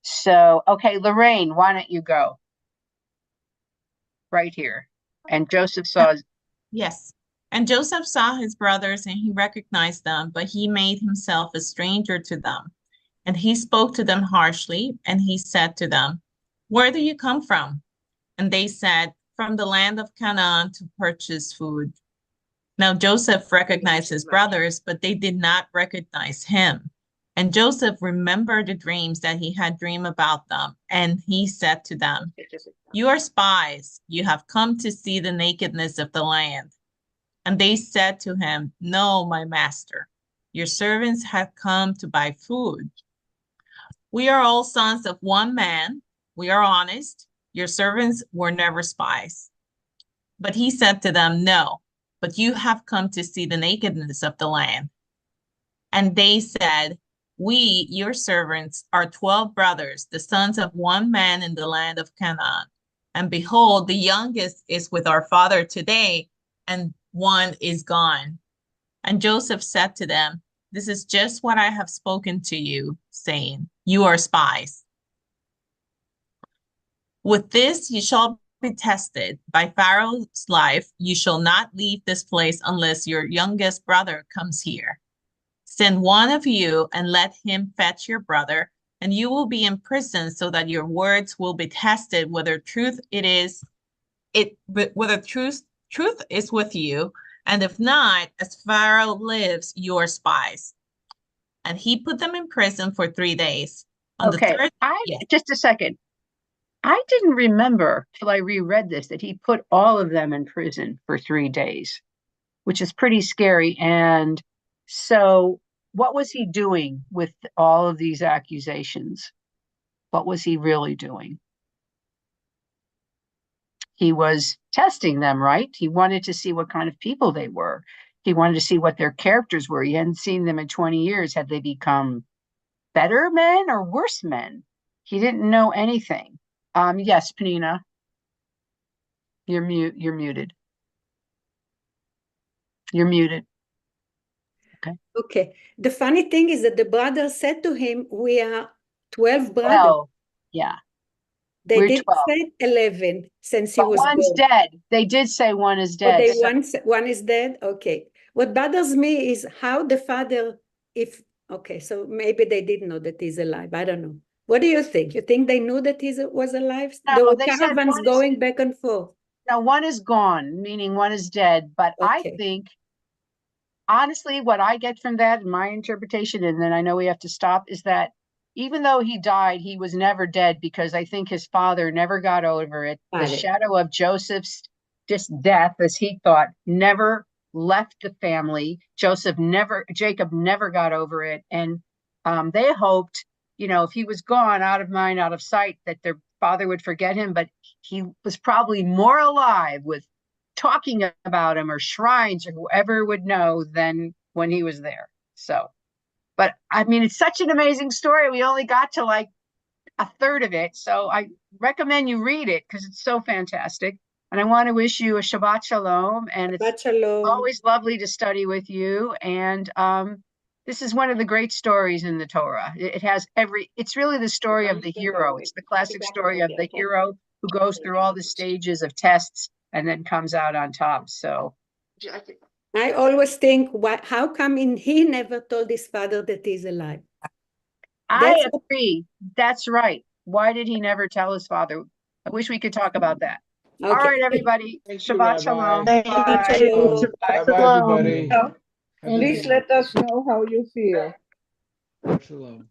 So, okay, Lorraine, why don't you go? Right here. And Joseph saw. Yes. And Joseph saw his brothers and he recognized them, but he made himself a stranger to them. And he spoke to them harshly, and he said to them, where do you come from? And they said, from the land of Canaan to purchase food. Now Joseph recognized his brothers, but they did not recognize him. And Joseph remembered the dreams that he had dreamed about them. And he said to them, you are spies. You have come to see the nakedness of the land. And they said to him, no, my master, your servants have come to buy food. We are all sons of one man. We are honest. Your servants were never spies. But he said to them, no, but you have come to see the nakedness of the land. And they said, we, your servants, are 12 brothers, the sons of one man in the land of Canaan. And behold, the youngest is with our father today, and one is gone. And Joseph said to them, this is just what I have spoken to you, saying, you are spies. With this you shall be tested. By Pharaoh's life, you shall not leave this place unless your youngest brother comes here. Send one of you and let him fetch your brother, and you will be in prison so that your words will be tested, whether truth is with you, and if not, as Pharaoh lives, you are spies. And he put them in prison for 3 days. Okay, just a second. I didn't remember till I reread this that he put all of them in prison for 3 days, which is pretty scary. And so what was he doing with all of these accusations? What was he really doing? He was testing them, right? He wanted to see what kind of people they were. He wanted to see what their characters were. He hadn't seen them in 20 years. Had they become better men or worse men? He didn't know anything. Yes, Penina. You're muted. You're muted. Okay. Okay. The funny thing is that the brothers said to him, we are 12 brothers. Well, yeah. They did say 11 since he was one's born. dead. They did say one is dead. One is dead? Okay. What bothers me is how the father, okay, so maybe they didn't know that he's alive. I don't know. What do you think? You think they knew that he was alive? No, there were they caravans going back and forth. No, one is gone, meaning one is dead. But I think, honestly, what I get from that in my interpretation, and then I know we have to stop, is that even though he died, he was never dead because I think his father never got over it. The shadow of Joseph's death, as he thought, never left the family. Jacob never got over it. And they hoped, you know, if he was gone, out of mind, out of sight, that their father would forget him. But he was probably more alive with talking about him or shrines or whoever would know than when he was there. So, but I mean, it's such an amazing story. We only got to like a third of it. So I recommend you read it because it's so fantastic. And I want to wish you a Shabbat Shalom. And it's Shabbat Shalom. always lovely to study with you. And this is one of the great stories in the Torah. It has it's really the story of the hero. It's the classic story of the hero who goes through all the stages of tests and then comes out on top. So I always think, how come he never told his father that he's alive? I agree. That's right. Why did he never tell his father? I wish we could talk about that. Okay. All right, everybody. Thank you, Shabbat Rabbi. Shalom. Shabbat Bye. Shalom. Bye-bye, everybody. Please let us know how you feel. Shalom.